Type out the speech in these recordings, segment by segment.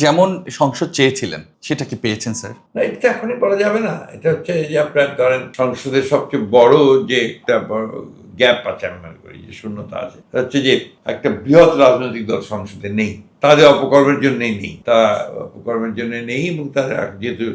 যেমন সংসদ চেয়েছিলেন সেটা কি পেয়েছেন স্যার? না, এটা এখনই বলা যাবে না। এটা হচ্ছে যে আপনার ধরেন সংসদের সবচেয়ে বড় যে একটা গ্যাপ আছে আমি মনে করি যে শূন্যতা আছে, সেটা হচ্ছে যে একটা বৃহৎ রাজনৈতিক দল সংসদে নেই, তাদের অপকর্মের জন্যই নেই, তারা অপকর্মের জন্য নেই এবং তারা যেহেতু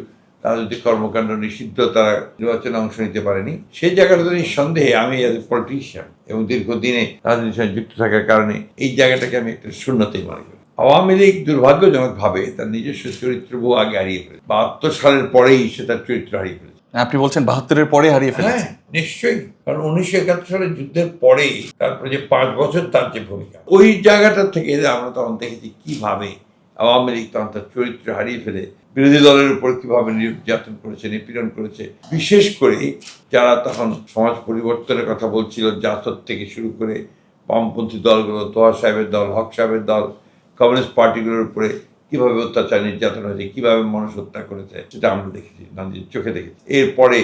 রাজনৈতিক কর্মকাণ্ড নিষিদ্ধ, তারা নির্বাচনে অংশ নিতে পারেনি। সেই জায়গাটা তো নিঃসন্দেহে আমি এজ এ পলিটিশিয়ান এবং দীর্ঘদিনে রাজনীতির সঙ্গে যুক্ত থাকার কারণে এই জায়গাটাকে আমি একটা শূন্যতাই মনে করি। আওয়ামী লীগ দুর্ভাগ্যজনকভাবে তার নিজস্ব চরিত্র বহু আগে হারিয়ে ফেলেছে। 72 সালের পরেই সে তার চরিত্র হারিয়ে ফেলেছে। আপনি বলছেন 72-এর পরে হারিয়ে ফেলেছে? হ্যাঁ, নিশ্চয়ই। কারণ 1971 সালের যুদ্ধের পরেই তারপরে যে 5 বছর তার যে ভূমিকা, ওই জায়গাটা থেকে আমরা তখন দেখেছি কিভাবে আওয়ামী লীগ তখন তার চরিত্র হারিয়ে ফেলে বিরোধী দলের উপর কিভাবে নির্যাতন করেছে, নিপীড়ন করেছে। বিশেষ করে যারা তখন সমাজ পরিবর্তনের কথা বলছিল, জাসদ থেকে শুরু করে বামপন্থী দলগুলো, তোহা সাহেবের দল, হক সাহেবের দল, কমিউনিস্ট পার্টিগুলোর উপরে কিভাবে অত্যাচার নির্যাতন হয়েছে, কিভাবে মানুষ হত্যা করেছে, সেটা আমরা দেখেছি, নিজের চোখে দেখেছি। এরপরে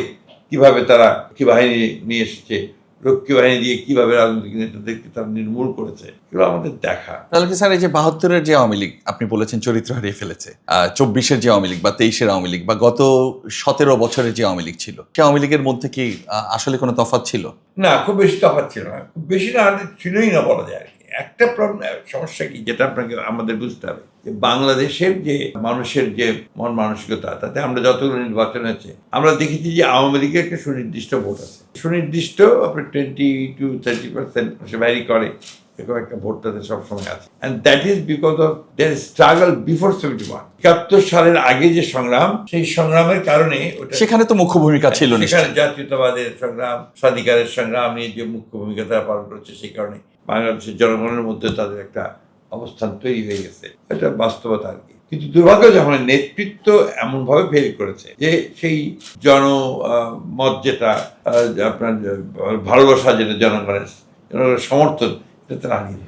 কিভাবে তারা রক্ষী বাহিনী নিয়ে এসেছে, রক্ষী বাহিনী দিয়ে কিভাবে রাজনৈতিক নেতাদেরকে তারা নির্মূল করেছে, এগুলো আমাদের দেখা। তাহলে কি স্যার এই যে 72-এর যে আওয়ামী লীগ আপনি বলেছেন চরিত্র হারিয়ে ফেলেছে, 24-এর যে আওয়ামী লীগ বা 23-এর আওয়ামী লীগ বা গত 17 বছরের যে আওয়ামী লীগ ছিল, সে আওয়ামী লীগের মধ্যে কি আসলে কোনো তফাৎ ছিল? না, খুব বেশি তফাৎ ছিল না, খুব বেশি না, ছিলই না বলা যায়। একটা সমস্যা কি, যেটা আপনাকে আমাদের বুঝতে হবে, যে বাংলাদেশের যে মানুষের যে মন মানসিকতা, তাতে আমরা যতগুলো নির্বাচন আছে আমরা দেখেছি যে আওয়ামী লীগের একটা সুনির্দিষ্ট ভোট আছে, সুনির্দিষ্ট আপনার 20-30% সে ভ্যারি করে, এরকম একটা ভোট তাদের সবসময় আছে। And that is because of their struggle before 71। 71 সালের আগে যে সংগ্রাম, সেই সংগ্রামের কারণে সেখানে তো মুখ্য ভূমিকা ছিল, সেখানে জাতীয়তাবাদের সংগ্রাম, স্বাধিকারের সংগ্রাম নিয়ে যে মুখ্য ভূমিকা তারা পালন করেছে, সেই কারণে বাংলাদেশের জনগণের মধ্যে তাদের একটা অবস্থান তৈরি হয়ে গেছে, এটা বাস্তবতা আর কি। কিন্তু দুর্ভাগ্য যখন নেতৃত্ব এমনভাবে ফেল করেছে যে সেই জনমত যেটা আপনার ভালোবাসা, যেটা জনগণের সমর্থন, এটা তারা হারিয়ে